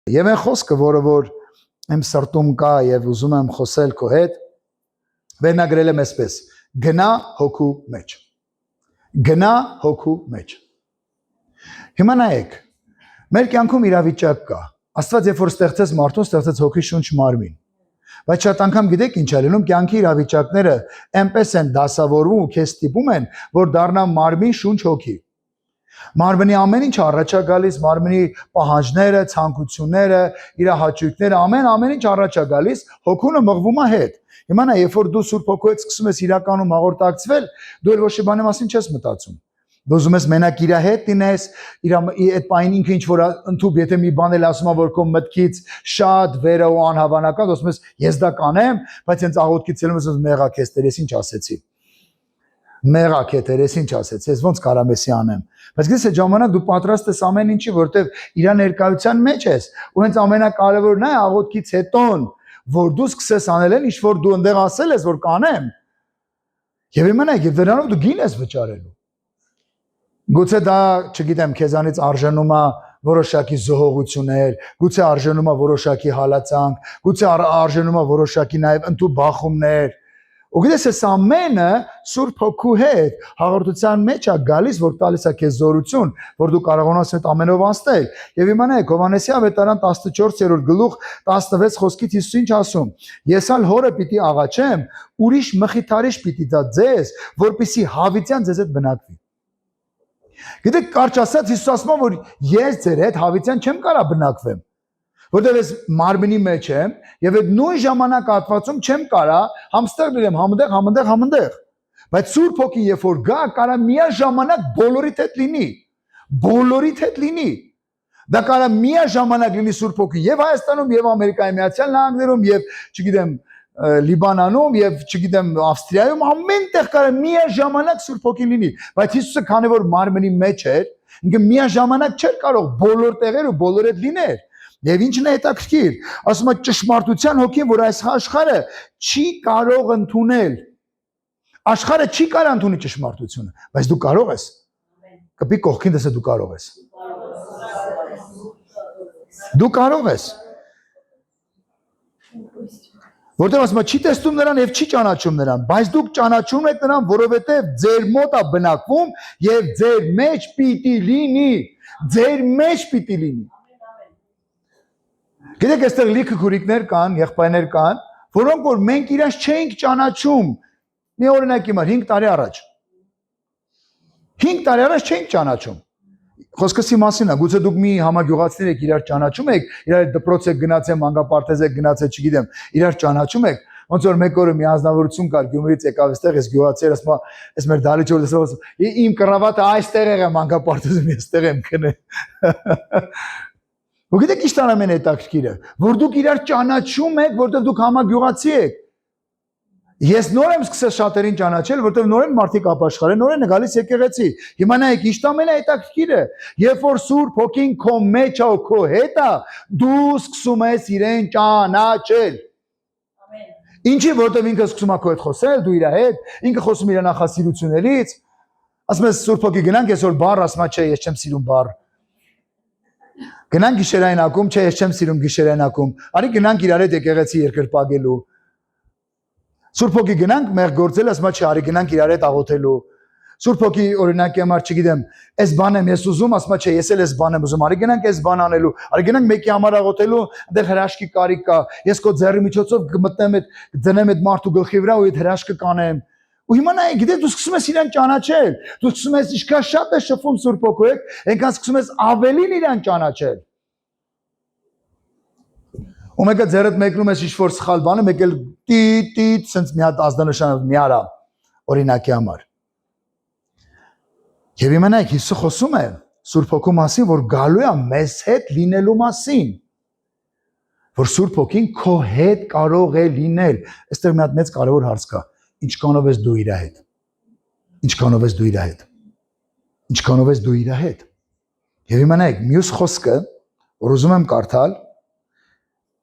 Եվ այն խոսքը, որը որ իմ սրտում կա եւ ուզում եմ խոսել քո հետ, վերնագրել եմ այսպես. գնա հոգու մեջ։ Գնա հոգու մեջ։ Հիմա նայեք, մեր կյանքում իրավիճակ կա։ Աստված երբ որ ստեղծեց մարդուն, ստեղծեց հոգի, շունչ, մարմին։ Բայց շատ անգամ գիտեք ինչ է լինում, կյանքի իրավիճակները այնպես են դասավորվում ու քեզ ստիպում են, որ դառնա մարմին, շունչ, հոգի։ Մարմնի ամեն ինչ առաջ է գալիս, մարմնի պահանջները, ցանկությունները, իր հաճույքները, ամեն ինչ առաջ է գալիս, հոգունը մղվում է հետ։ Հիմա նա երբ որ դու Սուրբ Հոգու հետ սկսում ես իրականում հաղորդակցվել, դու էլ ոչ մի բանի մասին չես մտածում։ Դու ուզում ես մենակ իր հետ լինես, իր այդ պայն ինքը ինչ որ ընդհանուր եթե մի բան էլ ասում է որ քո մտքից շատ վերը ու անհավանական, ասում ես ես դա կանեմ, բայց հենց աղոթքից ելնում ես մեղակ ես Տերես ինչ ասեցի։ Մեղակ է Տերես ինչ ասեցի, ես ոնց կարամ էսի անեմ։ Բայց գիտես այդ ժամանակ դու պատրաստ ես ամեն ինչի, որտեվ իր ներկայության մեջ ես, ու հենց ամենակարևորն է աղոթքից հետո որ դու սկսես անել են ինչ որ դու այնտեղ ասել ես որ կանեմ։ Եվ իմենա եւ դրանով դու գին ես վճարելու։ Գուցե դա, չգիտեմ, քեզանից արժանում է որոշակի զոհողություններ, գուցե արժանում է որոշակի հալածանք, գուցե արժանում է որոշակի նաև ընդու բախումներ։ Ու գիտես այս ամենը Սուրբ Հոգու հետ հաղորդության մեջ է գալիս, որ տալիս է քեզ զորություն, որ դու կարողանաս այդ ամենով անցնել։ Եվ իմանայք Հովհաննեսի ավետարան 14-րդ գլուխ 16 խոսքից Հիսուս ինչ ասում. Ես ալ հորը պիտի աղաչեմ, ուրիշ մխիթարիչ պիտի դա ձեզ, որպեսզի հավիտյան ձեզ հետ բնակվի։ Գիտեք, կարճ ասած Հիսուս ասում է, որ ես ձեր հետ հավիտյան չեմ կարա բնակվեմ, որտեղ ես մարմնի մեջ եմ եւ այդ նույն ժամանակահատվածում չեմ կարա համստեղ լինեմ համընդեղ, բայց Սուրբ Հոգին երբ որ գա, կարա միաժամանակ բոլորիդ հետ լինի, դա կարա միաժամանակ լինի Սուրբ Հոգին եւ Հայաստանում եւ Ամերիկայի Միացյալ Նահանգներում եւ չգիտեմ Լիբանանում եւ չգիտեմ Ավստրիայում ամենտեղ կարա միաժամանակ Սուրբ Հոգին լինի, բայց Հիսուսը քանի որ մարմնի մեջ էր, ինքը միաժամանակ չէր կարող բոլոր տեղեր ու բոլոր հետ լիներ։ Եվ ինչն է հետաքրքիր, ասում է ճշմարտության հոգին, որ այս աշխարհը չի կարող ընդունել։ Աշխարհը չի կարող ընդունի ճշմարտությունը, բայց դու կարող ես։ Կպի կողքին դեսը դու կարող ես։ Դու կարող ես։ Որտեղ ասում է չի տեսնում նրան եւ չի ճանաչում նրան, բայց դուք ճանաչում եք նրան, որովհետեւ ձեր մոտ է բնակվում եւ ձեր մեջ պիտի լինի։ Ձեր մեջ պիտի լինի։ Գիտեք, այստեղ լիքը քուրիկներ կան, եղբայրներ կան, որոնք որ մենք իրաց չենք ճանաչում։ Մի օրինակ իմար 5 տարի առաջ։ 5 տարի առաջ չենք ճանաչում։ Խոսքսի մասին է, գուցե դուք մի համագյուղացիներ եք իրար ճանաչում եք, իրար դպրոց եք գնացել, մանկապարտեզ եք գնացել, չգիտեմ, իրար ճանաչում եք, ոնց որ մեկ օրը մի ազնվորություն կար Գյումրիից եկավ այստեղ, ես գյուղացի ասում է, այս մեր դալիճ որ դեսավ, իմ կռավատը այստեղ է մանկապարտեզում, ես այստեղ եմ քնել։ Ու գիտեք ինչ ամեն հետաքրքիրը, որ դուք իրար ճանաչում եք, որտեղ դուք համագյուղացի եք։ Ես նոր եմ սկսել շատերին ճանաչել, որտեղ նոր են մարդիկ ապաշխարել, նոր են գալիս եկեղեցի։ Հիմա նայեք, ինչ ամենահետաքրքիրը, երբ որ Սուրբ Հոգին քո մեջ է ու քո հետ է, դու սկսում ես իրեն ճանաչել։ Ամեն։ Ինչի, որտեղ ինքը սկսում է քո հետ խոսել, դու իր հետ, ինքը խոսում իր նախասիրություններից։ Ասում ես Սուրբ Հոգի գնանք այսօր բառ, ասում է, չէ, ես չեմ սիրում բառ։ Գնանք գիշերային ակում, չէ, ես չեմ սիրում գիշերային ակում։ Արի գնանք իրար հետ եկեղեցի երկրպագելու։ Սուրբ Հոգի գնանք մեր գործել, ասում է, չէ, արի գնանք իրար հետ աղոթելու։ Սուրբ Հոգի օրինակի համար, չգիտեմ, այս բան եմ ես ուզում, ասում է, չէ, ես էլ այս բան եմ ուզում, արի գնանք այս բան անելու, արի գնանք մեկի համար աղոթելու, այնտեղ հրաշքի կարիք կա, ես քո ձեռի միջոցով կմտնեմ այդ դնեմ այդ մարդու գլխի վրա ու այդ հրաշքը կանեմ։ Ու հիմա նայ, գիտես, դու սկսում ես իրան ճանաչել, դու սկսում ես ինչքան շատ է շփվում Սուրբ Հոգու հետ, այնքան սկսում ես ավելին իրան ճանաչել։ Ու մեկը ձեռդ մեկնում ես ինչ-որ սխալ բանը, մեկ էլ տիտ, սենց մի հատ ազդանշան մի արա, օրինակի համար։ Եվ իմանայք, Հիսուսը խոսում է Սուրբ Հոգու մասին, որ գալու է մեզ հետ լինելու մասին, որ Սուրբ Հոգին քո հետ կարող է լինել։ Այստեղ մի հատ մեծ կարևոր հարց կա, ինչքանով ես դու իր հետ, ինչքանով ես դու իր հետ, ինչքանով ես դու իր հետ։ Եվ իմանայք, մյուս խոսքը, որ ուզում եմ կարդալ,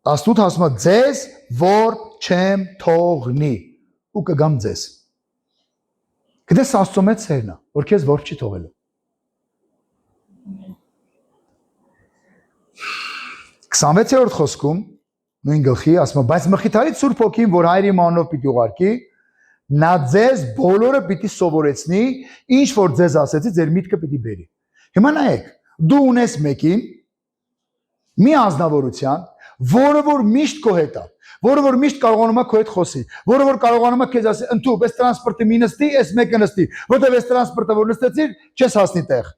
18 ասում է ձեզ որ չեմ թողնի ու կգամ ձեզ։ Գիտես Աստծո մեծ սերն է, որ քեզ որ չի թողելու։ 26-րդ խոսքում նույն գլխի ասում է, բայց Մխիթարից Սուրբ Հոգին, որ Հայրի անունով պիտի ուղարկի, նա ձեզ բոլորը պիտի սովորեցնի, ինչ որ ձեզ ասեցի, ձեր միտքը պիտի բերի։ Հիմա նայեք, դու ունես մեկին մի անձնավորության, որը որ միշտ քո հետ է, որը որ միշտ կարողանում է քո հետ խոսի, որը որ կարողանում է քեզ ասի, «Ընտու, այս տրանսպորտը մի նստի, այս մեկը նստի», որտեղ այս տրանսպորտը որ նստեցիր, չես հասնի տեղ։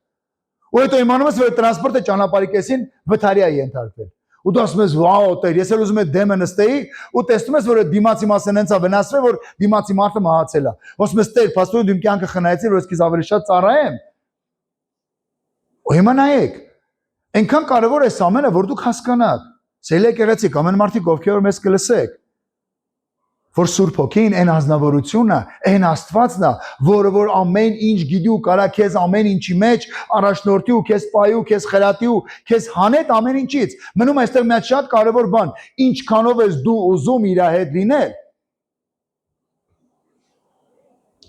Ու հետո իմանում ես, որ տրանսպորտը ճանապարհի կեսին վթարի է ենթարկվել։ Ու դու ասում ես, «Վաու, տեր, ես էլ ուզում եմ դեմը նստեի», ու տեսնում ես, որ դիմացի մասն հենց է վնասվել, որ դիմացի մարդը մահացել է։ Ասում ես, «Տեր, փաստորեն դու իմ կյանքը խնայեցիր, որ ես քեզ ավելի շատ ծառայեմ»։ Ու հիմա նայեք, այնքան կարևոր է ամենը, որ դուք հասկանաք։ Սիրելի եկեղեցի, ամեն մարդիկ ովքեր որ մեզ կլսեք, որ Սուրբ Հոգին այն ազնվորությունն է, այն Աստվածն է, որը որ ամեն ինչ գիտի ու կարա քեզ ամեն ինչի մեջ առաջնորդի ու քեզ պայի ու քեզ խրատի ու քեզ հանետ ամեն ինչից։ Մնում է այստեղ մի հատ շատ կարևոր բան, ինչքանով ես դու ուզում իր հետ լինել։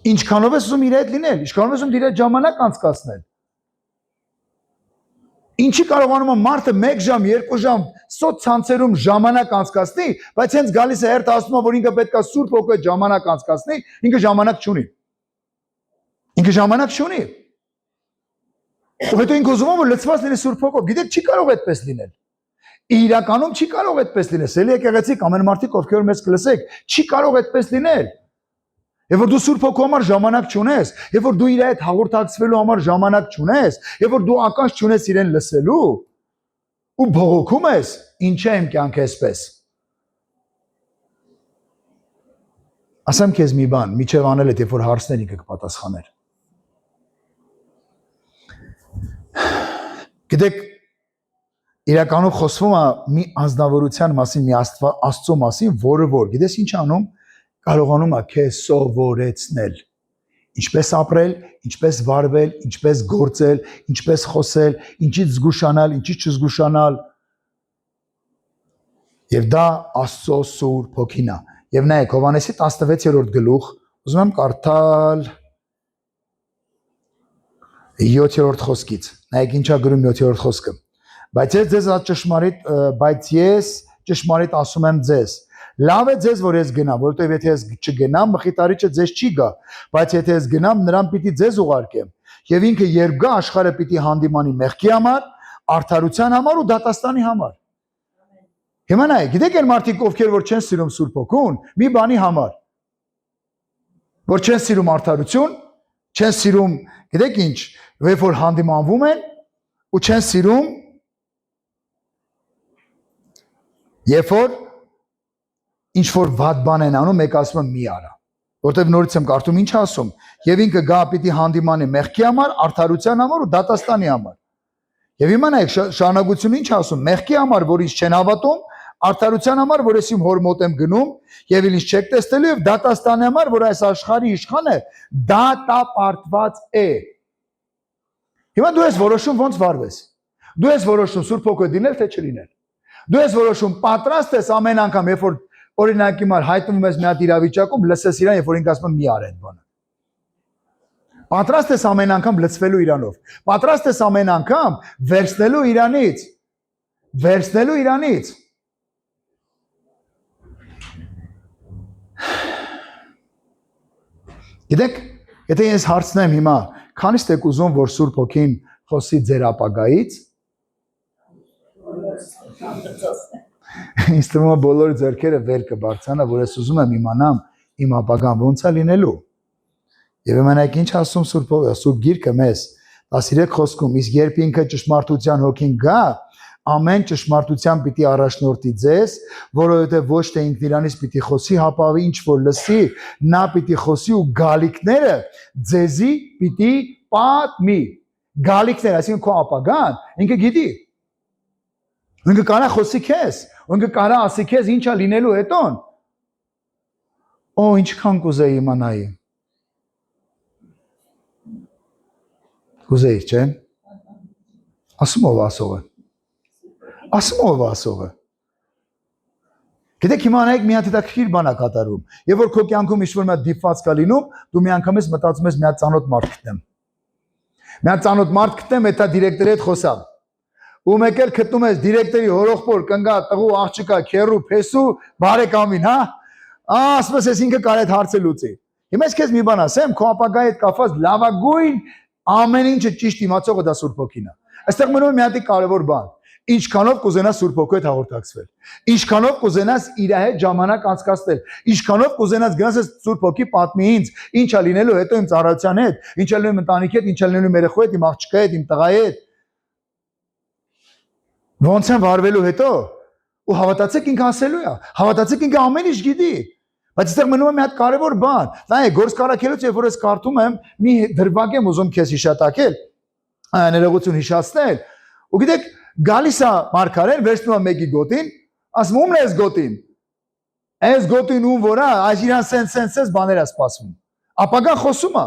Ինչքանով ես ուզում իր հետ լինել, ինչքանով ես ուզում իր հետ ժամանակ անցկացնել։ Ինչի կարողանում է մարդը 1 ժամ, 2 ժամ սոցցանցերում ժամանակ անցկացնի, բայց հենց գալիս է հերթ ասում, որ ինքը պետք է Սուրբ Հոգու հետ ժամանակ անցկացնի, ինքը ժամանակ չունի։ Ինքը ժամանակ չունի։ Ու հետո ինքը ուզում է որ լցված լինի Սուրբ Հոգով, գիտեք, չի կարող այդպես լինել։ Իրականում չի կարող այդպես լինել։ Սելի եկեղեցի ամեն մարդիկ ովքեր մեզ կլսեք, չի կարող այդպես լինել։ Եվ որ դու Սուրբ Հոգու համար ժամանակ չունես, եւ որ դու իր հետ հաղորդակցվելու համար ժամանակ չունես, եւ որ դու ականջ չունես իրեն լսելու, ու բողոքում ես, ինչ է իմ կյանքը այսպես։ Ասեմ քեզ մի բան, միջև անել այդ, երբ որ հարցներ ինքը կպատասխաներ։ Գիտեք, իրականում խոսվում է մի անձնավորության մասին, մի Աստծո մասին, որը որ, գիտես ինչ անում, կարողանում է քեզ սովորեցնել, ինչպես ապրել, ինչպես վարվել, ինչպես գործել, ինչպես խոսել, ինչից զգուշանալ, ինչից չզգուշանալ։ Եվ դա Աստծո Սուրբ Հոգին է։ Եվ նայեք, Հովհաննեսի 16-րդ գլուխ, ուզում եմ կարդալ 7-րդ խոսքից։ Նայեք ինչա գրում 7-րդ խոսքը։ Բայց ես ճշմարիտ ասում եմ ձեզ, լավ է ձեզ, որ ես գնամ, որովհետև եթե ես չգնամ, Մխիթարիչը ձեզ չի գա, բայց եթե ես գնամ, նրան պիտի ձեզ ուղարկեմ։ Եվ ինքը երբ գա, աշխարհը պիտի հանդիմանի մեղքի համար, արդարության համար ու դատաստանի համար։ Հիմա նայեք, գիտեք այն մարդիկ, ովքեր որ չեն սիրում Սուրբ Հոգուն, մի բանի համար, որ չեն սիրում արդարություն, չեն սիրում, գիտեք ինչ, երբ որ հանդիմանվում են, ու չեն սիրում, երբ որ ինչ որ վատ բան են անում, մեկ ասում եմ մի արա, որտեվ նորից եմ կարդում ինչ ասում, եւ ինքը գա պիտի հանդիմանի մեղքի համար, արդարության համար ու դատաստանի համար։ Եվ հիմա նայեք, շարունակությունը ինչ ասում, մեղքի համար, որ ինձ չեն հավատում, արդարության համար, որ ես իմ հոր մոտ եմ գնում, եւ ինձ չեք տեսնելու, եւ դատաստանի համար, որ այս աշխարհի իշխանը դատապարտված է։ Հիմա դու ես որոշում ոնց վարվես։ Դու ես որոշում Սուրբ Հոգու դինել թե չլինել։ Դու ես որոշում պատրաստ ես ամեն անգամ, երբ որ օրինակ հիմա հայտնվում ես մի հատ իրավիճակում, լսես իրան, երբ որ ինքը ասում է մի ար այդ բանը։ Պատրաստ ես ամեն անգամ լցվելու իրանով։ Պատրաստ ես ամեն անգամ վերցնելու իրանից։ Վերցնելու իրանից։ Գիտեք, եթե ես հարցնեմ հիմա, քանիստ եք ուզում, որ Սուրբ Հոգին խոսի ձեր ապագայից, ինձ թվում է բոլոր ձեռքերը վեր կբարձրանա, որ ես ուզում եմ իմանամ իմ ապագան ոնց է լինելու։ Եվ մենակ ինչ ասում Սուրբ Գիրքը մեզ 13 խոսքում, իսկ երբ ինքը ճշմարտության Հոգին գա, ամեն ճշմարտության պիտի առաջնորդի ձեզ, որովհետև ոչ թե ինքն իրանից պիտի խոսի, հապավի ինչ որ լսի, նա պիտի խոսի ու գալիքները ձեզի պիտի պատմի։ Գալիքները, այսինքն քո ապագան, ինքը գիտի։ Ինքը կարա խոսի քեզ, ինքը կարա ասի քեզ ինչա լինելու հետոն։ Օ, ինչքան կուզեի իմանայի։ Կուզեի, չէ՞։ Ասում ով ասողը։ Ասում ով ասողը։ Գիտեք հիմա նայեք մի հատ հետաքրքիր բան է կատարում։ Եվ որ քո կյանքում ինչ-որ մի հատ դիպված կա լինում, դու մի անգամ ես մտածում ես մի հատ ծանոթ մարդ գտնեմ։ Մի հատ ծանոթ մարդ գտնեմ, հետա դիրեկտորի հետ խոսամ։ ու մեկ էլ գտնում ես դիրեկտորի հորողբոր կնգա տղու աղջիկա քերու փեսու բարեկամին, հա? Ասես ես ինքը կարա այդ հարցը լուծի։ Հիմա ես քեզ մի բան ասեմ, քո ապագայի հետ կապված լավագույն ամեն ինչը ճիշտ իմացողը դա Սուրբ Հոգին է։ Այստեղ մնում է մի հատ կարևոր բան։ Ինչքանով կուզենաս Սուրբ Հոգու հետ հաղորդակցվել։ Ինչքանով կուզենաս իր հետ ժամանակ անցկացնել։ Ինչքանով կուզենաս գնաս Սուրբ Հոգի պատմի ինձ, ինչ է լինելու հետո իմ ծառայության հետ, ինչ է լինելու ընտանիքի հետ, ինչ է լինելու իմ երեխայի հետ, իմ աղջկա հետ, իմ տղայի հետ։ Ոնց են վարվելու հետո։ Ու հավատացեք ինքը ասելու է։ Հավատացեք ինքը ամեն ինչ գիտի։ Բայց այստեղ մնում է մի հատ կարևոր բան։ Նայեք, գործ կարակելուց երբ որ ես կարդում եմ, մի դրվագ եմ ուզում քեզ հիշատակել, ներողություն հիշացնել։ Ու գիտեք, գալիս է մարգարեն, վերցնում է մեկի գոտին, ասում ումն է այս գոտին։ Այս գոտին ում որ է, այս իրան սենց բաներ է սպասվում։ Ապագան խոսում է։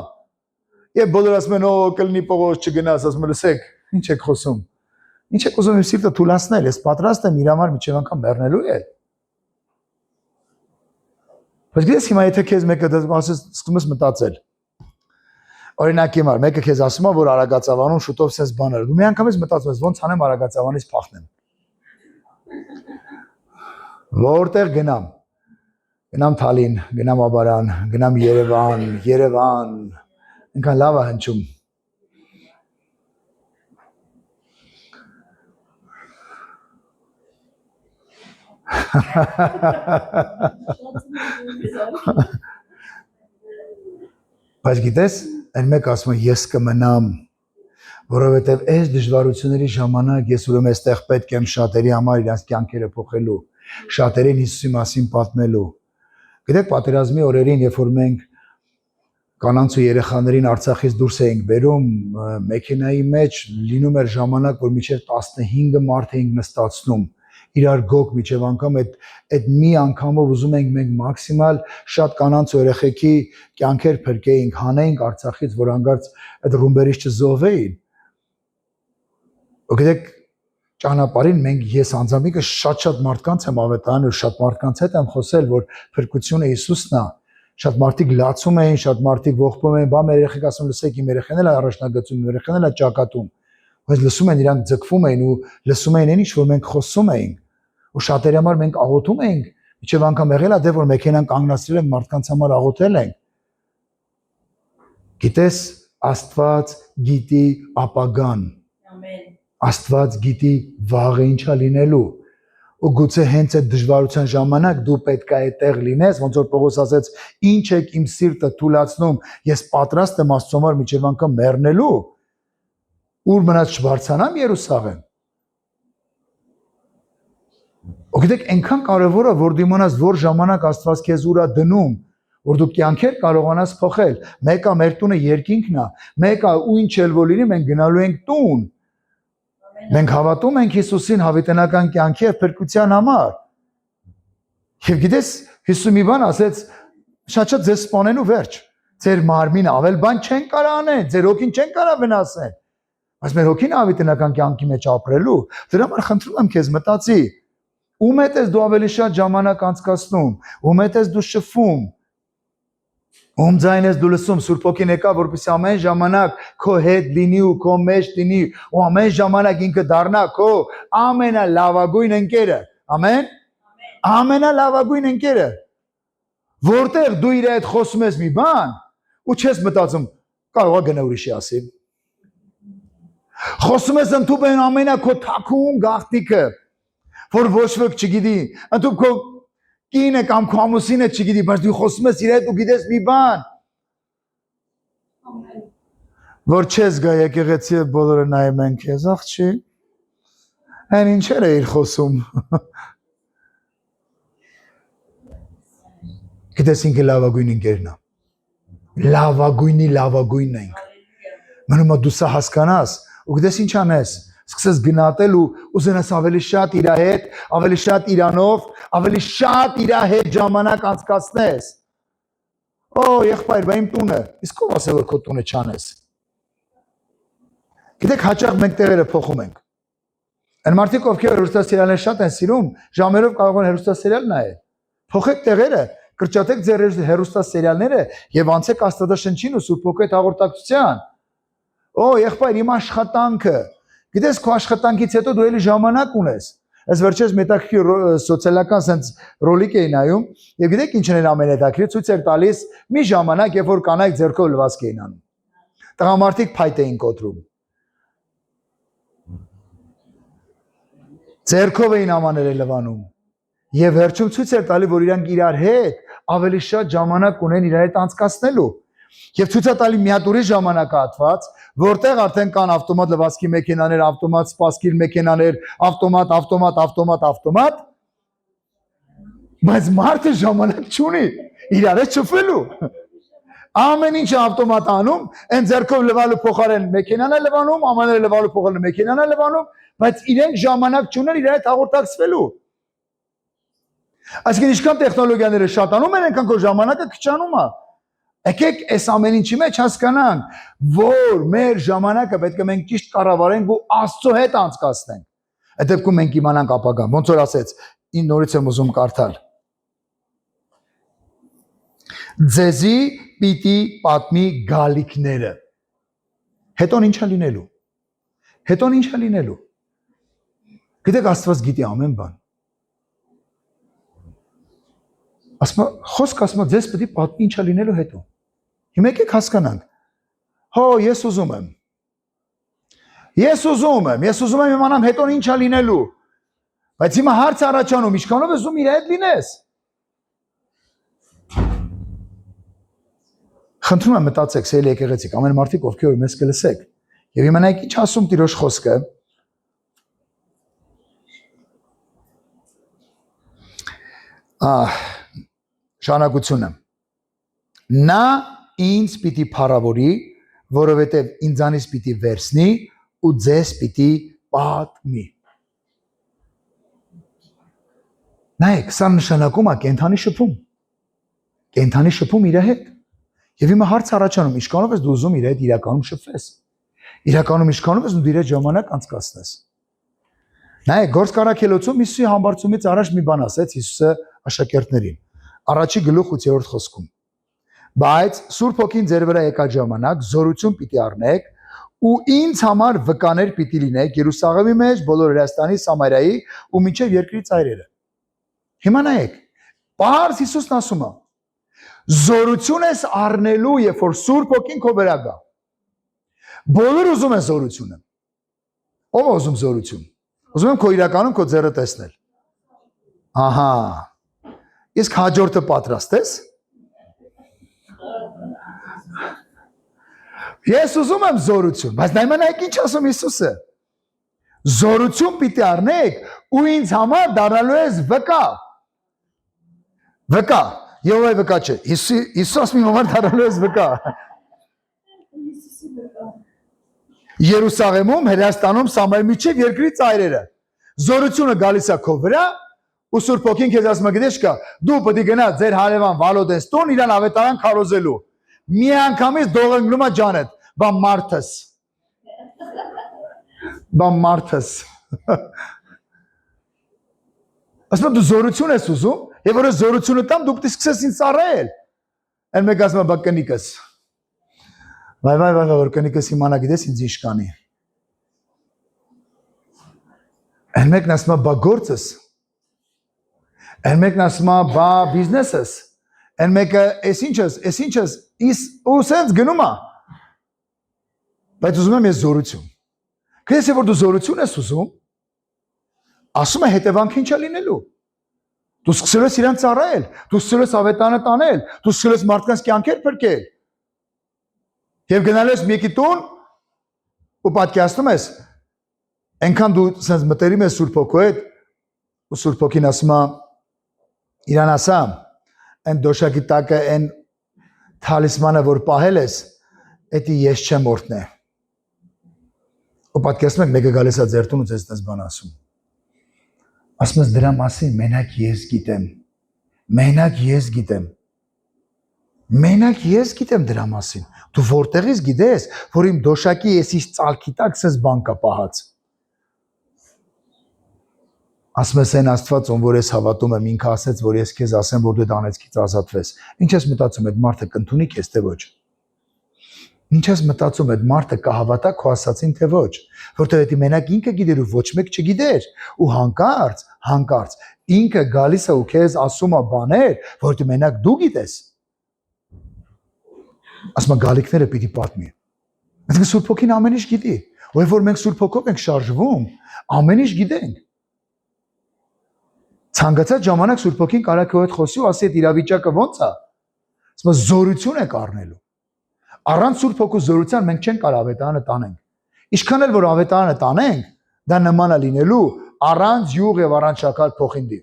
Եվ բոլորը ասում են, օ, կլինի փողոց չգնաս, ասում են, լսեք, ինչ եք խոսում։ Ինչ եք ուզում իմ սիրտը թուլացնել, ես պատրաստ եմ իր համար միջև անգամ մեռնելու է։ Բայց գիտես հիմա եթե քեզ մեկը ասես սկսում ես մտածել։ Օրինակ հիմա մեկը քեզ ասում է, որ Արագածավանում շուտով sense բաներ։ Դու մի անգամ ես մտածում ես ոնց անեմ Արագածավանից փախնեմ։ Որտեղ գնամ։ Գնամ Թալին, գնամ Աբարան, գնամ Երևան։ Ինքան լավ է հնչում։ Բայց գիտես, այն մեկ ասում է ես կմնամ, որովհետև այս դժվարությունների ժամանակ ես ուրեմն այստեղ պետք եմ շատերի համար իրենց կյանքերը փոխելու, շատերին Հիսուսի մասին պատմելու։ Գիտեք, պատերազմի օրերին, երբ որ մենք կանանց ու երեխաներին Արցախից դուրս էինք բերում, մեքենայի մեջ լինում էր ժամանակ, որ մինչև 15 մարդ էինք նստացնում։ Իրար գոկ միջև անգամ այդ մի անգամով ուզում ենք մենք մաքսիմալ շատ կանանց ու երեխեքի կյանքեր փրկեինք, հանեինք Արցախից, որ հանգարց այդ ռումբերից չզոհվեին։ Ու գիտեք, ճանապարհին մենք ես անձամիկը շատ մարդկանց եմ ավետարել ու շատ մարդկանց հետ եմ խոսել, որ փրկությունը Հիսուսն է։ Շատ մարդիկ լացում էին, շատ մարդիկ ողբում էին, բա մեր երեխեք ասում լսեք իմ երեխեն էլ առաջնագծում, իմ երեխեն էլ ճակատում։ Բայց լսում են իրանք ձգվում էին ու լսում էին այն ինչ որ մենք խոսում էինք։ Ու շատերի համար մենք աղոթում էինք, միջև անգամ եղել է դե որ մեքենան կանգնացրել ենք մարդկանց համար աղոթել ենք։ Գիտես, Աստված գիտի ապագան։ Ամեն։ Աստված գիտի վաղը ինչա լինելու։ Ու գուցե հենց այդ դժվարության ժամանակ դու պետք է այդտեղ լինես, ոնց որ Պողոս ասաց, ինչ եք իմ սիրտը թուլացնում, ես պատրաստ եմ Աստծո համար միջև անգամ մեռնելու։ Ուր մնաց չբարձանամ Երուսաղեմ։ Ու գիտեք, այնքան կարևոր է, որ դիմանաս որ ժամանակ Աստված քեզ ուր է դնում, որ դու կյանքեր կարողանաս փոխել։ Մեկը մեր տունը երկինքն է, մեկը ու ինչ էլ որ լինի, մենք գնալու ենք տուն։ Մենք հավատում ենք Հիսուսին հավիտենական կյանքի եւ փրկության համար։ Եվ գիտես, Հիսուսը մի բան ասեց, շատ ձեզ սպանելու վերջ։ Ձեր մարմինը ավել բան չեն կարող անել, ձեր հոգին չեն կարող վնասել։ Բայց մեր հոգին հավիտենական կյանքի մեջ ապրելու, դրա համար խնդրում եմ քեզ մտածի, ում հետ ես դու ավելի շատ ժամանակ անցկացնում, ում հետ ես դու շփվում, ում ձայն ես դու լսում, Սուրբ Հոգին եկա, որպեսզի ամեն ժամանակ քո հետ լինի ու քո մեջ լինի, ու ամեն ժամանակ ինքը դառնա քո ամենալավագույն ընկերը։ Ամեն։ Ամենալավագույն ընկերը։ Որտեղ դու իր հետ խոսում ես մի բան, ու չես մտածում, կարող է գնա ուրիշի ասի։ Խոսում ես ընդհանուր ամենա քո թաքուն գաղտնիքը, որ ոչ ոք չգիտի, ընդհանուր քո կինը կամ քո ամուսինը չգիտի, բայց դու խոսում ես իր հետ ու գիտես մի բան։ Որ չես գա եկեղեցի եւ բոլորը նայում են քեզ, աղջի։ Այն ինչեր է իր խոսում։ Գիտես ինքը լավագույն ընկերն է։ Լավագույնի լավագույնն ենք։ Մնում է դու սա հասկանաս, ու գիտես ինչ անես։ Սկսես գնահատել ու ուզենաս ավելի շատ իր հետ, ավելի շատ իրանով, ավելի շատ իր հետ ժամանակ անցկացնես։ Օ, եղբայր, բա իմ տունը, իսկ ով ասել որ քո տունը չանես։ Գիտեք, հաճախ մենք տեղերը փոխում ենք։ Այն մարդիկ ովքեր հեռուստասերիալներ շատ են սիրում, ժամերով կարող են հեռուստասերիալ նայել։ Փոխեք տեղերը, կրճատեք ձեր հեռուստասերիալները եւ անցեք Աստվածաշնչին ու Սուրբ Հոգու հետ հաղորդակցության։ Օ, եղբայր, իմ աշխատանքը Գիտես, քո աշխատանքից հետո դու էլի ժամանակ ունես։ Այս վերջերս մետաքրքիր սոցիալական sense ռոլիկ էի նայում, եւ գիտեք ինչ էր ամենահետաքրքիր, ցույց էր տալիս մի ժամանակ, երբ որ կանայք ձեռքով լվացք էին անում։ Տղամարդիկ փայտ էին կոտրում։ Ձեռքով էին ամաները լվանում։ Եվ վերջում ցույց էր տալի, որ իրանք իրար հետ ավելի շատ ժամանակ ունեն իրար հետ անցկացնելու։ Եվ ցույց է տալի մի հատ ուրիշ ժամանակահատված, որտեղ արդեն կան ավտոմատ լվացքի մեքենաներ, ավտոմատ սպասքիր մեքենաներ, ավտոմատ, բայց մարդը ժամանակ չունի իրար հետ շփվելու։ Ամեն ինչը ավտոմատ անում, այն ձեռքով լվալու փոխարեն մեքենան է լվանում, ամաները լվալու փոխարեն մեքենան է լվանում, բայց իրենք ժամանակ չունեն իրար հետ հաղորդակցվելու։ Այսինքն ինչքան տեխնոլոգիաները շատանում են, այնքան քո ժամանակը քչանում է։ Եկեք այս ամեն ինչի մեջ հասկանանք, որ մեր ժամանակը պետք է մենք ճիշտ կառավարենք ու Աստծո հետ անցկացնենք։ Այդ դեպքում մենք իմանանք ապագան։ Ոնց որ ասեց, ին նորից եմ ուզում կարդալ։ Ձեզի պիտի պատմի գալիքները։ Հետոն ինչ է լինելու։ Հետոն ինչ է լինելու։ Գիտեք, Աստված գիտի ամեն բան։ Ասма խոսք ասма ձեզ պետք է պատմի ինչ է լինելու հետո։ Հիմա եկեք հասկանանք։ Հո, ես ուզում եմ իմանամ հետո ինչ է լինելու։ Բայց հիմա հարց առաջանում, ինչքանով ես ուզում իր հետ լինես։ Խնդրում եմ մտածեք, սիրելի եկեղեցիք, ամեն մարդիկ ովքեր որ մեզ կլսեք։ Եվ հիմա նայեք ինչ ասում Տիրոջ խոսքը։ Շանակությունը։ Նա ինձ պիտի փառավորի, որովհետև ինձանից պիտի վերցնի ու ձեզ պիտի պատմի։ Նայեք, սա նշանակում է կենթանի շփում։ Կենթանի շփում իր հետ։ Եվ հիմա հարց առաջանում, ինչքանով ես դու ուզում իր հետ իրականում շփվես։ Իրականում ինչքանով ես դու իր հետ ժամանակ անցկացնես։ Նայեք, Գործք առաքելոցում Հիսուսի համբարձումից առաջ մի բան ասեց Հիսուսը աշակերտներին։ Առաջի գլուխ 8-րդ խոսքում։ Բայց Սուրբ Հոգին ձեր վրա եկած ժամանակ զորություն պիտի առնեք ու ինձ համար վկաներ պիտի լինեք Երուսաղեմի մեջ, բոլոր Հրեաստանի, Սամարիայի ու մինչև երկրի ծայրերը։ Հիմա նայեք, պարզ Հիսուսն ասում է. զորություն ես առնելու, երբ որ Սուրբ Հոգին քո վրա գա։ Բոլոր ուզում են զորությունը։ Ո՞վ է ուզում զորություն։ Ուզում եմ քո իրականում քո ձեռը տեսնել։ Ահա։ Իսկ հաջորդը պատրաստ ես։ Ես ուզում եմ զորություն, բայց նայեք ինչ ասում Հիսուսը։ Զորություն պիտի առնեք ու ինձ համար դառնալու ես վկա։ Վկա, Եհովայի վկա չէ։ Հիսուս ասում իմ համար դառնալու ես վկա։ Երուսաղեմում, Հրեաստանում, Սամարիայում միջև երկրի ծայրերը։ Զորությունը գալիս է քո վրա, ու Սուրբ Հոգին քեզ ասում է, գիտես կա, դու պետք է գնաս ձեր հարևան Վալոդես տուն իրան ավետարան քարոզելու։ Մի անգամից դողնգնում է ջանդ, բա մարդս։ Ասում դու զորություն ես ուզում, եւ որ զորությունը տամ դու պետք է սկսես ինձ ծառայել։ Այն մեկ ասում է, բա կնիկս։ Վայ, որ կնիկս իմանա գիտես ինձ ինչ կանի։ Այն մեկն ասում է, բա գործս։ Այն մեկն ասում է, բա բիզնեսս։ Այն մեկը, էս ինչս, ու սենց գնում է։ Բայց ուզում եմ ես զորություն։ Քեզ որ դու զորություն ես ուզում, ասում է հետևանքը ինչ է լինելու։ Դու սկսել ես իրան ծառայել, դու սկսել ես ավետանը տանել, դու սկսել ես մարդկանց կյանքեր փրկել։ Եվ գնալ ես մեկի տուն ու պատկերացնում ես, այնքան դու սենց մտերիմ ես Սուրբ Հոգու հետ, ու Սուրբ Հոգին ասում է, իրան ասա, այն դոշակի տակը, այն թալիսմանը, որ պահել ես, էդի ես չեմ օրհնե։ Ու պատկերացնում եք, մեկը գալիս է ձեր տուն ու ձեզ այդպես բան ասում։ Ասում ես դրա մասին մենակ ես գիտեմ դրա մասին։ Դու որտեղից գիտես, որ իմ դոշակի ես իս ծալքի տակ սես բան կա պահած։ Ասում ես այն Աստված, ում որ ես հավատում եմ, ինքը ասեց, որ ես քեզ ասեմ, որ դու դանեցքից ազատվես։ Ինչ ես մտածում, այդ մարդը կընդունի քեզ թե ոչ։ Ինչ ես մտածում այդ մարդը կհավատա քո ասածին թե ոչ, որտեղ դա մենակ ինքը գիտեր ու ոչ մեկ չգիտեր, ու հանկարծ ինքը գալիս է ու քեզ ասում է բաներ, որ դու մենակ դու գիտես։ Ասում գալիքները պիտի պատմի։ Այսինքն Սուրբ Հոգին ամեն ինչ գիտի, ու որ մենք Սուրբ Հոգով ենք շարժվում, ամեն ինչ գիտենք։ Ցանկացած ժամանակ Սուրբ Հոգին կարա քո հետ խոսի ու ասի այդ իրավիճակը ո՞նց է։ Ասում զորություն եք առնելու։ Առանց Սուրբ Հոգու զորության մենք չենք կարող ավետարանը տանենք։ Ինչքան էլ որ ավետարանը տանենք, դա նման է լինելու առանց յուղ եւ առանց շաքար փոխինդի։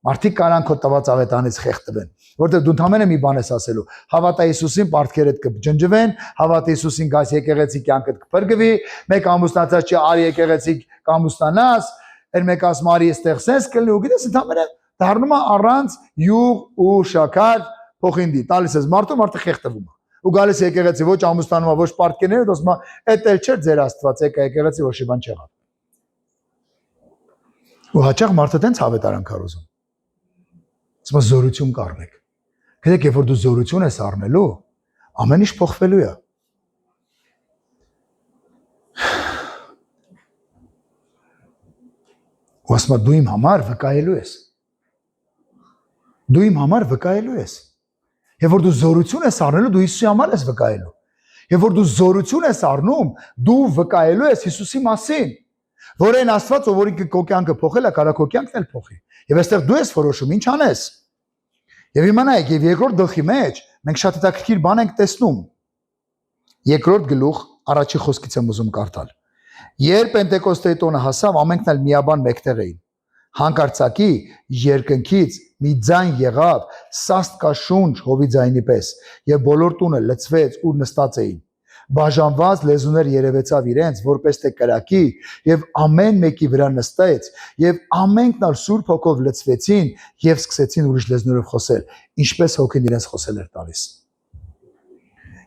Մարդիկ կարան քո տված ավետարանից խեղդվեն, որտեղ դու ընդամենը մի բան ես ասելու. հավատա Հիսուսին, պարտքերդ կջնջվեն, հավատա Հիսուսին, գաս եկեղեցի կյանքդ կփրկվի, մեկ ամուսնացած չի արի եկեղեցի կամուսնանաս, այլ մեկ ասում արի այստեղ սենց կլինի, ու գիտես ընդամենը դառնում է առանց յուղ ու շաքար փոխինդի։ Տալիս ես մարդը խեղդվում է։ Ու գալիս եկեղեցի ոչ ամուսնանում, ոչ պարտքերները, ասում այդ էլ չէր ձեր Աստված, եկա եկեղեցի ոչ մի բան չեղավ։ Ու հաճախ մարդը տենց ավետարան քարոզում։ Ասում զորություն կառնեք։ Գիտեք, երբ որ դու զորություն ես առնելու, ամեն ինչ փոխվելու է։ Ու ասում դու իմ համար վկայելու ես։ Դու իմ համար վկայելու ես։ Եվ որ դու զորություն ես առնելու, դու Հիսուսի համար ես վկայելու։ Եվ որ դու զորություն ես առնում, դու վկայելու ես Հիսուսի մասին, որ այն Աստված, ով որ քո կյանքը փոխել է, կարա քո կյանքն էլ փոխի։ Եվ այստեղ դու ես որոշում, ինչ անես։ Եվ իմանայեք, եւ երկրորդ գլխի մեջ մենք շատ հետաքրքիր բան ենք տեսնում։ Երկրորդ գլուխ առաջի խոսքից եմ ուզում կարդալ։ Երբ Պենտեկոստեի տոնը հասավ, ամենքն էլ միաբան մեկտեղ էին։ Հանկարծակի երկնքից մի ձայն եղավ, սաստկաշունչ հովի ձայնի պես, եւ բոլոր տունը լցվեց, ուր նստած էին։ Բաժանված լեզուներ երևեցավ իրենց, որպես թե կրակի, եւ ամեն մեկի վրա նստեց, եւ ամենքն ալ Սուրբ Հոգով լցվեցին եւ սկսեցին ուրիշ լեզուներով խոսել, ինչպես Հոգին իրենց խոսել էր տալիս։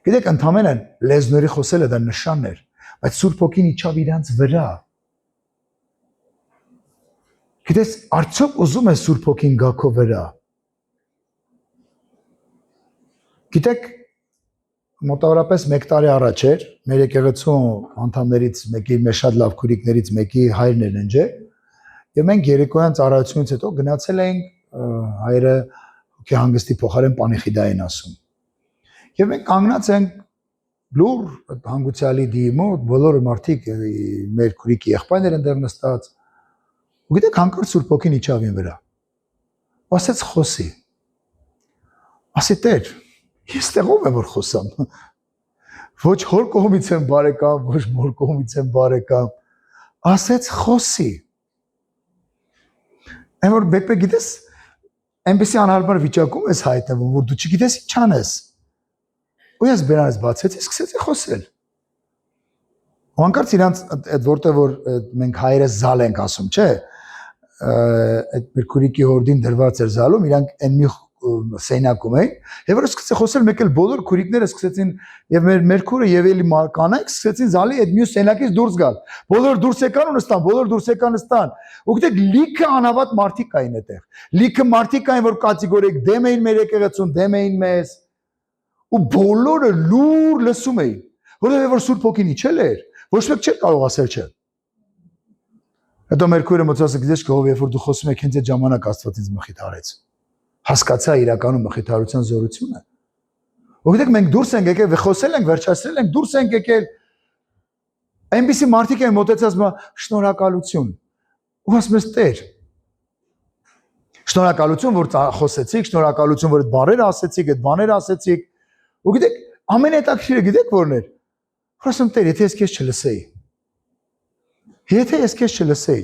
Գիտեք, ընդհանրեն լեզուների խոսելը դա նշան էր, բայց Սուրբ Հոգին իջավ իրենց վրա։ Գիտես, արդյոք ուզում ես Սուրբ Հոգին գա քո վրա։ Գիտեք, մոտավորապես 1 տարի առաջ էր, մեր եկեղեցու անդամներից մեկի, մեր շատ լավ քուրիկներից մեկի հայրն էր ընջե, եւ մենք երեկոյան ծառայությունից հետո գնացել էինք, հայրը հոգի հանգստի փոխարեն պանիխիդա էին ասում։ Եվ մենք կանգնած ենք լուր հանգուցյալի դիմոտ, բոլոր մարդիկ մեր քուրիկի եղբայրներ են դեռ նստած։ Ու գիտեք, հանկարծ Սուրբ Հոգին իջավ ինձ վրա։ Ասեց խոսի։ Ասի Տեր, ես տեղով եմ որ խոսամ։ Ոչ հոր կողմից եմ բարեկամ, ոչ մոր կողմից եմ բարեկամ։ Ասեց խոսի։ Այն որ բեկբե գիտես, այնպեսի անհարմար վիճակում ես հայտնվում, որ դու չգիտես ինչ անես։ Ու ես բերանից բացեցի, սկսեցի խոսել։ Ու հանկարծ իրանց այդ որտեղ որ մենք հայերս զալ ենք ասում, չէ՞։ Այդ մեր քուրիկի հորդին դրված էր զալում, իրանք այն մի սենակում էին, եւ որ սկսեցի խոսել, մեկ էլ բոլոր քուրիկները սկսեցին եւ մեր քուրը եւ էլի կանայք սկսեցին զալի այդ մյուս սենակից դուրս գալ։ Բոլոր դուրս եկան ու նստան, բոլոր դուրս եկան նստան։ Ու գիտեք, լիքը անհավատ մարդիկ կային այդտեղ։ Լիքը մարդիկ կային, որ կատեգորիկ դեմ էին մեր եկեղեցուն, դեմ էին մեզ։ Ու բոլորը լուր լսում էին, որովհետեւ որ Սուրբ Հոգին իջել էր, ոչ մեկ չէր կարող ասել չէ։ Հետո մեր քույրը մտածեց, գիտես կողով, երբ որ դու խոսում ես, հենց այդ ժամանակ Աստված ինձ մխիթարեց։ Հասկացա իրականում մխիթարության զորությունը։ Ու գիտեք, մենք դուրս ենք եկել, խոսել ենք, վերջացրել ենք, դուրս ենք եկել։ Այնպիսի մարդիկ են մոտեցած, շնորհակալություն։ Ու ասում ես Տեր, շնորհակալություն, որ խոսեցիք, շնորհակալություն, որ այդ բառերը ասեցիք, այդ բաները ասեցիք։ Ու գիտեք, ամեն հետաքրքիրը գիտեք որն էր։ Ասում Տեր, եթե ես քեզ չլսեի։ Եթե ես քեզ չլսեի։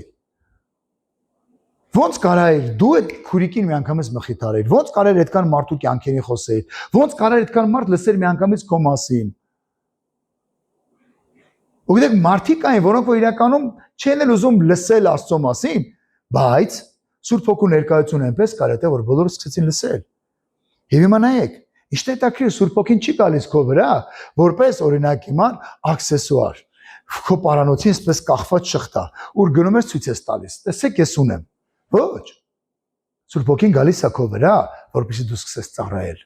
Ոնց կարայր դու այդ քուրիկին միանգամից մխիթարել, ոնց կարայր այդքան մարդու կյանքերի խոսել, ոնց կարայր այդքան մարդ լսեր միանգամից քո մասին։ Ու գիտեք, մարդիկ կային, որոնք որ իրականում չեն էլ ուզում լսել Աստծո մասին, բայց Սուրբ Հոգու ներկայությունը այնպես կար է, որ բոլորը սկսեցին լսել։ Եվ իմանայեք, ինչ հետաքրքիր, Սուրբ Հոգին չի գալիս քո վրա, որպես օրինակ իման աքսեսուար։ Քո պարանոցին այսպես կախված շղթա, ուր գնում ես ցույց ես տալիս։ Տեսեք, ես ունեմ։ Ոչ։ Սուրբ Հոգին գալիս է քո վրա, որպեսզի դու սկսես ծառայել։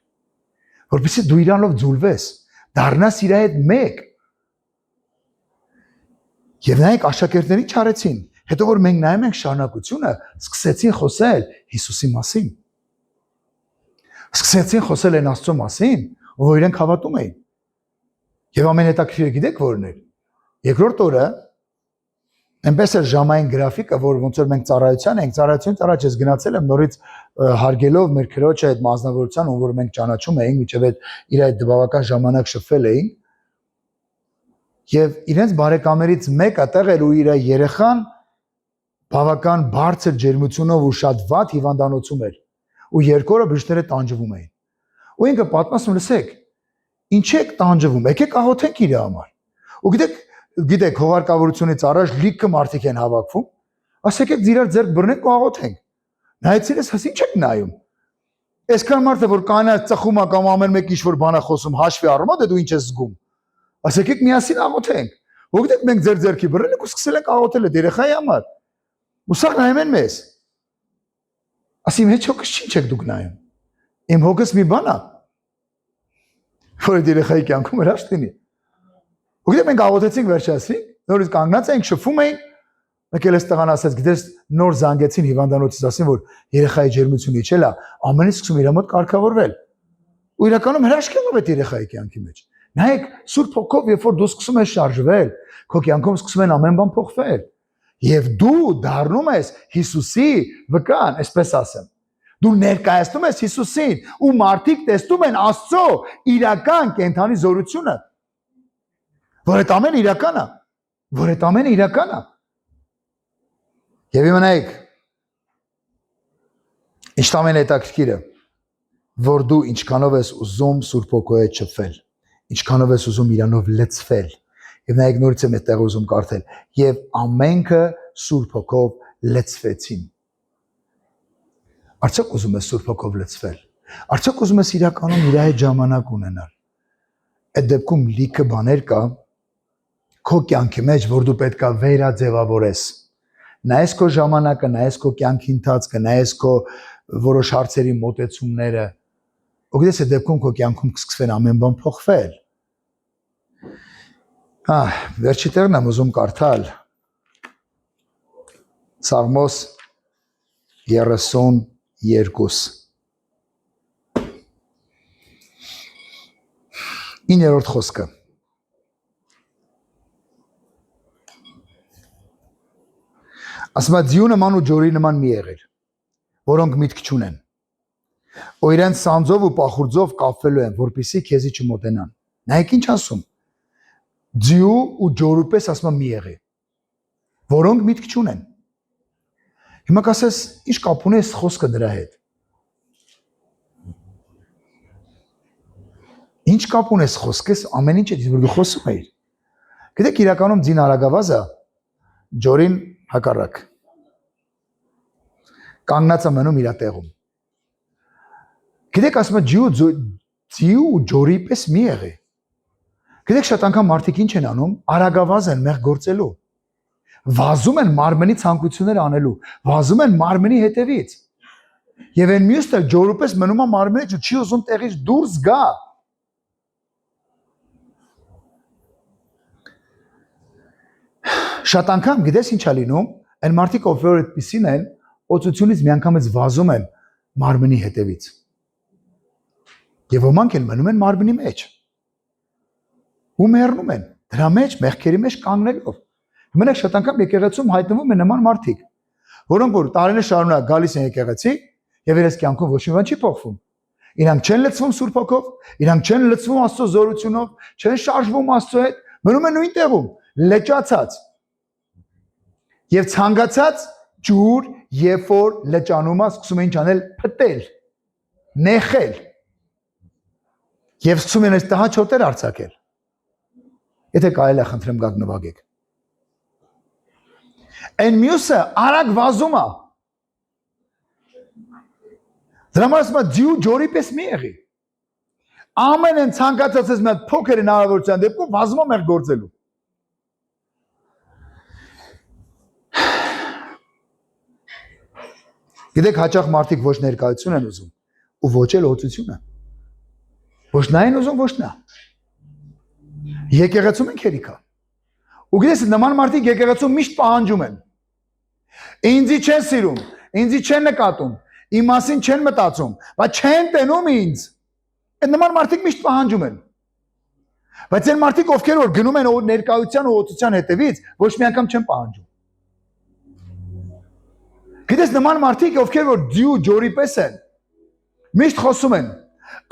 Որպեսզի դու իրանով ձուլվես, Դառնաս իր հետ մեկ։ Եվ նայեք աշակերտներին չարեցին։ Հետո որ մենք նայում ենք շարունակությունը, սկսեցին խոսել Հիսուսի մասին։ Սկսեցին խոսել են Աստծո մասին, որ իրենք հավատում էին։ Եվ ամենհետաքրքիրը գիտեք որն էր։ Երկրորդ օրը այնպես էր ժամային գրաֆիկը, որ ոնց որ մենք ծառայության ենք, ծառայությունից առաջ ես գնացել եմ նորից հարգելով մեր քրոջը այդ մասնավորության, ում որ մենք ճանաչում էինք, միջև այդ իր այդ բավական ժամանակ շփվել էինք։ Եվ իրենց բարեկամներից մեկը տեղ էր ու իր երեխան բավական բարձր ջերմությունով ու շատ վատ հիվանդանոցում էր։ Ու երկու օրը բժիշկները տանջվում էին։ Ու ինքը պատմում լսեք, ինչ եք տանջվում, եկեք աղոթենք իր համար։ Ու գիտեք, հողարկավորությունից առաջ լիքը մարդիկ են հավաքվում, ասեք եք իրար ձեռք բռնենք ու աղոթենք։ Նայեցին ես, ինչ եք նայում։ Այսքան մարդը որ կանայք ծխում է կամ ամեն մեկ ինչ որ բան է խոսում, հաշվի առումով դե դու ինչ ես զգում։ Ասեք եք միասին աղոթենք։ Ու գիտեք մենք ձեր ձեռքի բռնենք ու սկսել ենք աղոթել այդ երեխայի համար։ Ու սա նայում են մեզ։ Ասիմ հետ հոգս ինչ եք դուք նայում։ Իմ հոգս մի բան է, որ այդ երեխայի կյանքում հրաշք լինի։ Ու գիտեք մենք աղոթեցինք վերջացրինք, նորից կանգնած էինք, շփվում էինք, մեկ էլ էս տղան ասաց, գիտես նոր զանգեցին հիվանդանոցից, ասին որ երեխայի ջերմությունը իջել է, ամենից սկսում իր մոտ կարգավորվել։ Ու իրականում հրաշք եղավ այդ երեխայի կյանքի մեջ։ Նայեք, Սուրբ Հոգով, երբ որ դու սկսում ես շարժվել, քո կյանքում սկսում են ամեն բան փոխվել։ Եվ դու դառնում ես Հիսուսի վկան, այսպես ասեմ։ Դու ներկայացնում ես Հիսուսին, ու մարդիկ տեսնում են Աստծո իրական կենդանի զորությունը։ Որ այդ ամենը իրական է, որ այդ ամենը իրական է։ Եվ իմանայեք, ինչ ամենահետաքրքիրը, որ դու ինչքանով ես ուզում Սուրբ Հոգու հետ շփվել, ինչքանով ես ուզում իրանով լցվել։ Եվ նայեք նորից եմ այդտեղ ուզում կարդալ, եւ ամենքը Սուրբ Հոգով լցվեցին։ Արդյոք ուզում ես Սուրբ Հոգով լցվել։ Արդյոք ուզում ես իրականում իր հետ ժամանակ ունենալ։ Այդ դեպքում լիքը բաներ կա քո կյանքի մեջ, որ դու պետք է վերաձևավորես։ Նայես քո ժամանակը, նայես քո կյանքի ընթացքը, նայես քո որոշ հարցերի մոտեցումները։ Ու գիտես այդ դեպքում քո կյանքում կսկսվեն ամեն բան փոխվել։ Վերջի տեղն եմ ուզում կարդալ Սաղմոս 32 9-րդ խոսքը։ Ասում է ձիու նման ու ջորի նման մի եղիր, որոնք միտք չունեն, ու իրենց սանձով ու պախուրձով կապվելու են, որպեսզի քեզի չմոտենան։ Նայեք ինչ ասում։ Ձիու ու ջորու պես ասում է մի եղի, որոնք միտք չունեն։ Հիմա կասես, ինչ կապ ունի այս խոսքը դրա հետ։ Ինչ կապ ունի այս խոսքես ամեն ինչ այդ որ դու խոսում ես։ Գիտեք իրականում ձին արագավազը ջորին հակառակ։ Կանգնած է մնում իր տեղում։ Գիտեք ասում է ձիու ու ջորի պես մի եղի։ Գիտեք շատ անգամ մարդիկ ինչ են անում, արագավազ են մեղ գործելու։ Վազում են մարմնի ցանկություններ անելու, վազում են մարմնի հետևից։ Եվ այն մյուսը ջորու պես մնում է մարմնի մեջ ու չի ուզում տեղից դուրս գա։ Շատ անգամ գիտես ինչ է լինում, այն մարդիկ ովքեր այդպիսին են, օծությունից միանգամից վազում են մարմնի հետևից։ Եվ ոմանք են մնում են մարմնի մեջ։ Ու մեռնում են, դրա մեջ մեղքերի մեջ կանգնելով։ Մենակ շատ անգամ եկեղեցում հայտնվում են նման մարդիկ, որոնք որ տարիներ շարունակ գալիս են եկեղեցի եւ իրենց կյանքում ոչ մի բան չի փոխվում։ Իրանք չեն լցվում Սուրբ Հոգով, իրանք չեն լցվում Աստծո զորությունով, չեն շարժվում Աստծո հետ, մնում են նույն տեղում, լճացած։ Եվ ցանկացած ջուր, երբ որ լճանում է, սկսում են ինչ անել, փտել, նեխել։ Եվ սկսում են այս տհաճոտեր արձակել։ Եթե կարելի է խնդրեմ գաք նվագեք։ Այն մյուսը արագ վազում է։ Դրա համար ասում է ձիու ջորի պես մի եղի։ Ամեն են ցանկացած մի հատ փոքր հնարավորության դեպքում վազում է մեր գործելու։ Գիտեք հաճախ մարդիկ ոչ ներկայություն են ուզում ու ոչ էլ օծությունը։ Ոչ նա են ուզում, ոչ նա։ Եկեղեցում են քերիքա։ Ու գիտես նման մարդիկ եկեղեցում միշտ պահանջում են։ Ինձի չեն սիրում, ինձի չեն նկատում, իմ մասին չեն մտածում, բայց չեն տենում ինձ։ Այդ նման մարդիկ միշտ պահանջում են։ Բայց այն մարդիկ, ովքեր որ գնում են ներկայության ու օծության հետևից, ոչ մի անգամ չեն պահանջում։ Գիտես նման մարդիկ, ովքեր որ դյու ջորի պես են, միշտ խոսում են։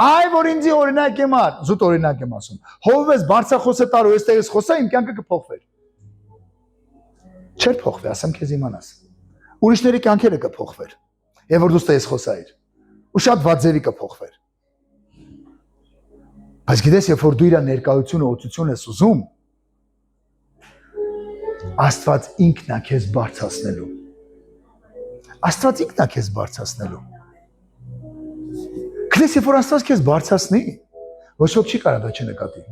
Այ որ ինձի օրինակ եմ ար, զուտ օրինակ եմ ասում։ Հովվես բարձրախոս է տար ու այստեղից խոսա, իմ կյանքը կփոխվեր։ Չէր փոխվի, ասեմ քեզ իմանաս։ Ուրիշների կյանքերը կփոխվեր։ Եվ որ դու ստես խոսայիր։ Ու շատ վատ ձևի կփոխվեր։ Բայց գիտես, երբ որ դու իր ներկայությունը օծություն ես ուզում, Աստված ինքն է քեզ բարձրացնելու։ Աստված ինքն է քեզ բարձրացնելու։ Գիտես, երբ որ Աստված քեզ բարձրացնի, ոչ ոք չի կարող դա չնկատի։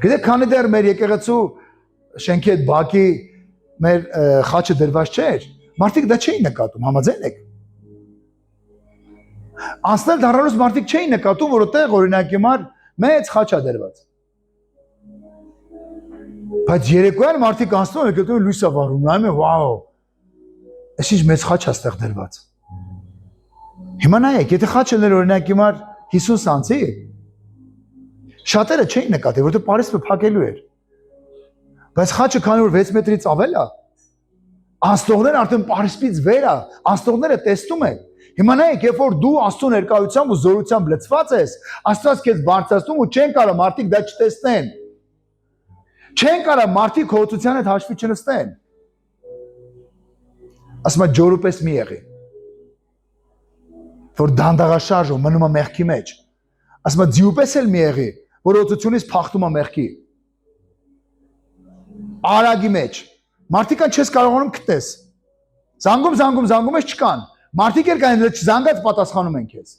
Գիտեք, քանի դեռ մեր եկեղեցու շենքի այդ բակի մեր խաչը դրված չէր, մարդիկ դա չէին նկատում, համաձայն եք։ Անցնել դարարոց մարդիկ չէին նկատում, որ այդտեղ օրինակ հիմար մեծ խաչ է դրված։ Բայց երեկոյան մարդիկ անցնում են, գտնում են լույսը վառում, նայում են, վաու, այս ինչ մեծ խաչ է այստեղ դրված։ Հիմա նայեք, եթե խաչը ներ օրինակ հիմար 50 սանտի, շատերը չէին նկատի, որտեղ Փարիսը փակելու էր։ Բայց խաչը քանի որ 6 մետրից ավել է, անցնողները արդեն Փարիսից վեր է, անցնողները տեսնում են։ Հիմա նայեք, երբ որ դու Աստծո ներկայությամբ ու զորությամբ լցված ես, Աստված քեզ բարձրացնում ու չեն կարող մարդիկ դա չտեսնեն։ Չեն կարող մարդիկ հոծության հետ հաշվի չնստեն։ Ասում է ջորու պես մի եղի։ Որ դանդաղաշարժ ու մնում է մեղքի մեջ։ Ասում է ձիու պես էլ մի եղի, որ հոծությունից փախտում է մեղքի։ Արագի մեջ։ Մարդիկ ան չես կարողանում գտես։ Զանգում ես չկան։ Մարդիկ էլ կան զանգած պատասխանում են քեզ։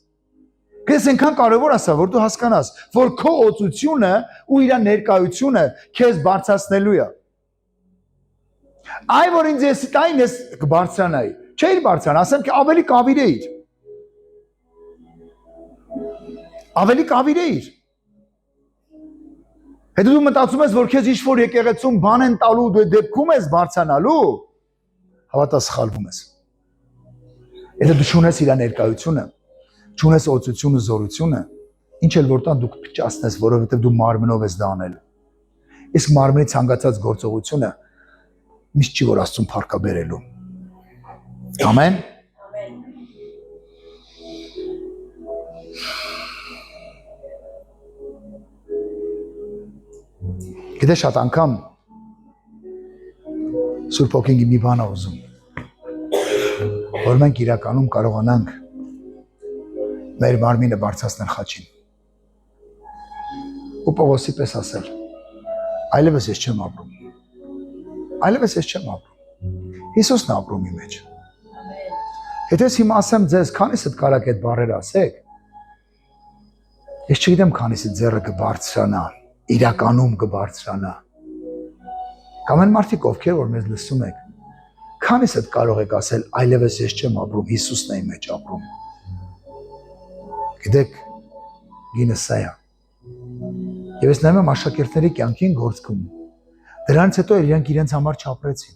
Քեզ այնքան կարևոր է սա, որ դու հասկանաս, որ քո օծությունը ու իր ներկայությունը քեզ բարձրացնելու է։ Այ որ ինձ ես տայն ես կբարձրանայի։ Չէի բարձրանա, ասեմ କି ավելի կավիր էիր։ Ավելի կավիր էիր։ Հետո դու մտածում ես, որ քեզ ինչ-որ եկեղեցում բան են տալու, դու դեպքում ես բարձրանալու, հավատա սխալվում ես։ Եթե դու չունես իր ներկայությունը, չունես օծությունը, զորությունը, ինչ էլ որ տան դու կփճացնես, որովհետև դու մարմնով ես դա անել։ Իսկ մարմնի ցանկացած գործողությունը միշտ չի որ Աստծուն փառքա բերելու։ Ամեն։ Գիտես շատ անգամ Սուրբ Օքինգի մի բան է ուզում, որ մենք իրականում կարողանանք մեր մարմինը բարձրացնել խաչին։ Ու Պողոսի պես ասել. այլևս ես չեմ ապրում։ Այլևս ես չեմ ապրում։ Հիսուսն է ապրում իմ մեջ։ Եթե հիմա ասեմ ձեզ, քանիսդ կարաք այդ բառերը ասեք, ես չգիտեմ քանիսը ձեռը կբարձրանա, իրականում կբարձրանա։ Կամ են մարդիկ ովքեր որ մեզ լսում եք, քանիսդ կարող եք ասել, այլևս ես չեմ ապրում, Հիսուսն է իմ մեջ ապրում։ Գիտեք, գինը սա է։ Եվ ես նայում եմ աշակերտների կյանքին գործքում։ Դրանից հետո իրենք իրենց համար չապրեցին։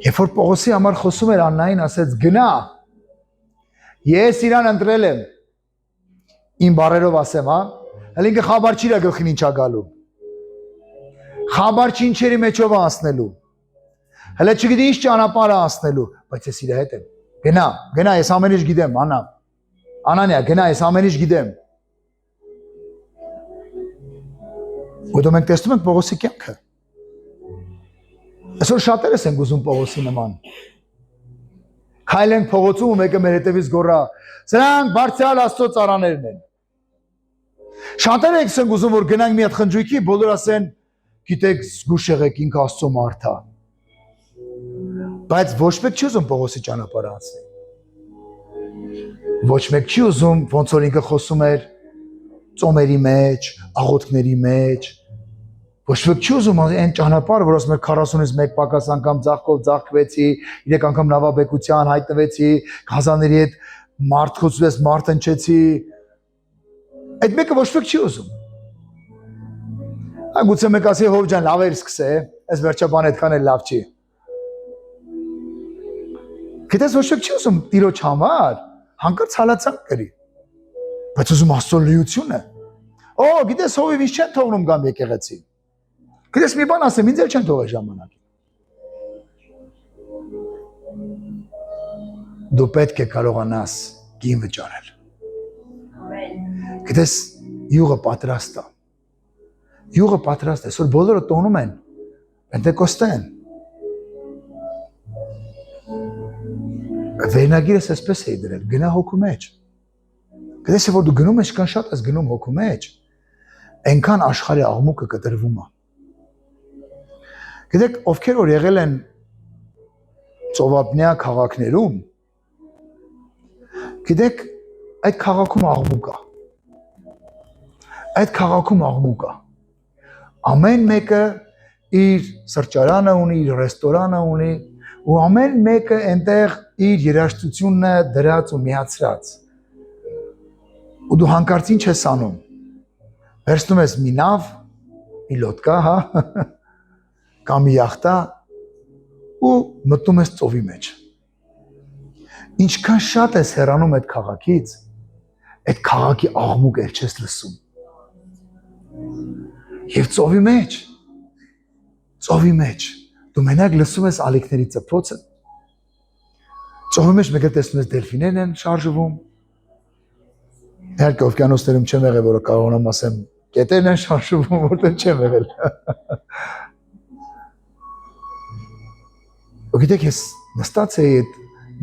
Երբ որ Պողոսի համար խոսում էր Աննային, ասեց գնա։ Ես իրան ընտրել եմ։ Իմ բառերով ասեմ, հա։ Հələ ինքը խաբար չի գլխին ինչա գալու։ Խաբար չի ինչերի մեջով անցնելու։ Հələ չգիտի ինչ ճանապարհ է անցնելու, բայց ես իր հետ եմ։ Գնա, ես ամեն ինչ գիտեմ, Անա։ Անանիա, գնա, ես ամեն ինչ գիտեմ։ Ո՞ւր մենք տեսնում ենք Պողոսի կյանքը։ Այսօր շատերս ենք ուզում Պողոսի նման։ Քայլենք փողոցում ու մեկը մեր հետևից գոռա. «Սրանք բարձրալ Աստծո ծառաներն են»։ Շատերը ենք ուզում որ գնանք մի հատ խնջույքի, բոլորը ասեն, գիտեք, զգուշ եղեք, ինքը Աստծո մարդ է։ Բայց ոչ մեկ չի ուզում Պողոսի ճանապարհը անցնել։ Ոչ մեկ չի ուզում, ոնց որ ինքը խոսում էր ծոմերի մեջ, աղոթքների մեջ։ Ոչ մեկ չի ուզում այն ճանապարհը, որ ասում է 40-ից 1 պակաս անգամ ձախքով ձախքվեցի, 3 անգամ նավաբեկության հայտնվեցի, գազանների հետ մարդկությունից մարդ ընչեցի։ Այդ մեկը ոչ մեկ չի ուզում։ Գուցե մեկ ասի հով ջան լավ էր սկսե, այս վերջաբան այդքան էլ լավ չի։ Գիտես ոչ ոք չի ուզում տիրոջ համար, հանկարծ հալածանք կրի։ Բայց ուզում Աստծո լիությունը։ Օ, գիտես հովիվ ինչ չեն թողնում գամ եկեղեցի։ Գիտես մի բան ասեմ, ինձ էլ չեն թողել ժամանակին։ Դու պետք է կարողանաս գին վճարել։ Գիտես յուղը պատրաստ է։ Յուղը պատրաստ է, այսօր բոլորը տոնում են, Պենտեկոստե են։ Վերնագիրս այսպես էի դրել, գնա հոգու մեջ։ Գիտես որ դու գնում ես, կան շատ ես գնում հոգու մեջ, այնքան աշխարհի աղմուկը կտրվում է։ Գիտեք, ովքեր որ եղել են ծովափնյա քաղաքներում, գիտեք, այդ քաղաքում աղմուկ է։ Այդ քաղաքում աղմուկ է։ Ամեն մեկը իր սրճարանը ունի, իր ռեստորանը ունի, ու ամեն մեկը այնտեղ իր երաժշտությունն է դրած ու միացրած։ Ու դու հանկարծ ինչ ես անում։ Վերցնում ես մի նավ, մի լոդկա, հա, կամ մի յախտա ու մտնում ես ծովի մեջ։ Ինչքան շատ ես հեռանում այդ քաղաքից, այդ քաղաքի աղմուկը չես լսում։ Եվ ծովի մեջ, դու մենակ լսում ես ալիքների ծփոցը։ Ծովի մեջ մեկ էլ տեսնում ես դելֆիներն են շարժվում։ Իհարկե օվկիանոսներում չեմ եղել, որը կարողանամ ասեմ, կետերն են շարժվում, որտեղ չեմ եղել։ Ու գիտեք, ես նստած էի այդ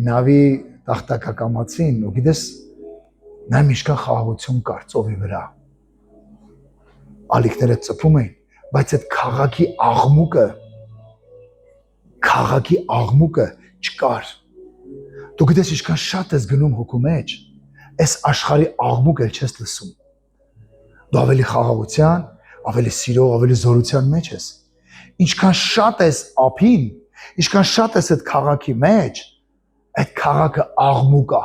նավի տախտակակամացին, ու գիտես, նա միշկան խաղաղություն կար ծովի վրա։ Ալիքները ծփում էին, բայց այդ քաղաքի աղմուկը չկար։ Դու գիտես ինչքան շատ ես գնում հոգու մեջ, այս աշխարհի աղմուկ էլ չես լսում։ Դու ավելի խաղաղության, ավելի սիրո, ավելի զորության մեջ ես։ Ինչքան շատ ես ափին, ինչքան շատ ես այդ քաղաքի մեջ, այդ քաղաքը աղմուկ է։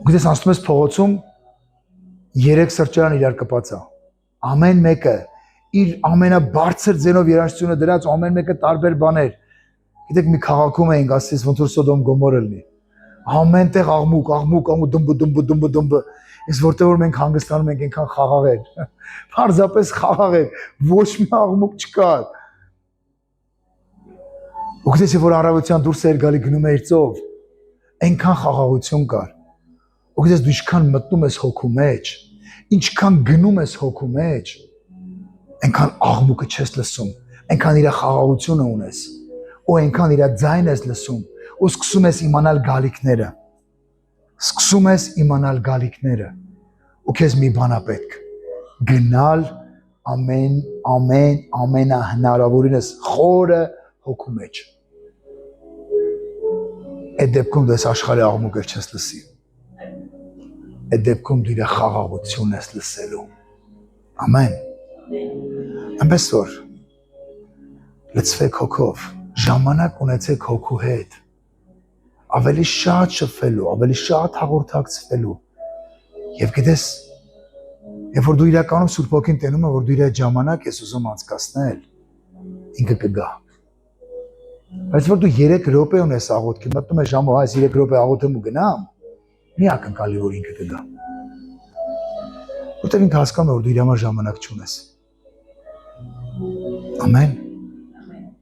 Գիտես անցնում ես փողոցում 3 սրճարան իրար կպած է։ Ամեն մեկը իր ամենաբարձր ձենով երաժշտությունը դրած, ամեն մեկը տարբեր բաներ։ Գիտեք մի քաղաքում էինք, ասես ոնց որ Սոդոմ Գոմորը լինի։ Ամենտեղ աղմուկ, դմբ։ Իսկ որտեղ որ մենք հանգստանում ենք, այնքան խաղաղ էր։ Պարզապես խաղաղ էր, ոչ մի աղմուկ չկար։ Ու գիտես որ առավոտյան դուրս էր գալի գնում էր ծով, այնքան խաղաղություն կար։ Ու գիտես դու ինչքան մտնում ես հոգու մեջ, ինչքան գնում ես հոգու մեջ, այնքան աղմուկը չես լսում, այնքան իր խաղաղությունը ունես, ու այնքան իր ձայնը ես լսում, ու սկսում ես իմանալ գալիքները, ու քեզ մի բան է պետք, գնալ ամենահնարավորինս խորը հոգու մեջ։ Այդ դեպքում դու ես աշխարհի աղմուկը չես լսի։ Այդ դեպքում դու իր խաղաղությունն ես լսելու։ Ամեն։ Այնպես որ լցվեք հոգով, ժամանակ ունեցեք հոգու հետ, ավելի շատ շփվելու, ավելի շատ հաղորդակցվելու։ Եվ գիտես, երբ որ դու իրականում Սուրբ Հոգին տենում է, որ դու իր այդ ժամանակ ես ուզում անցկացնել, ինքը կգա։ Բայց որ դու 3 րոպե ունես աղոթքի, մտնում ես ժամը, այս 3 րոպե աղոթեմ ու գնամ, մի ակնկալի որ ինքը կգա։ Որտեղ ինքը հասկանում է, որ դու իր համար ժամանակ չունես։ Ամեն։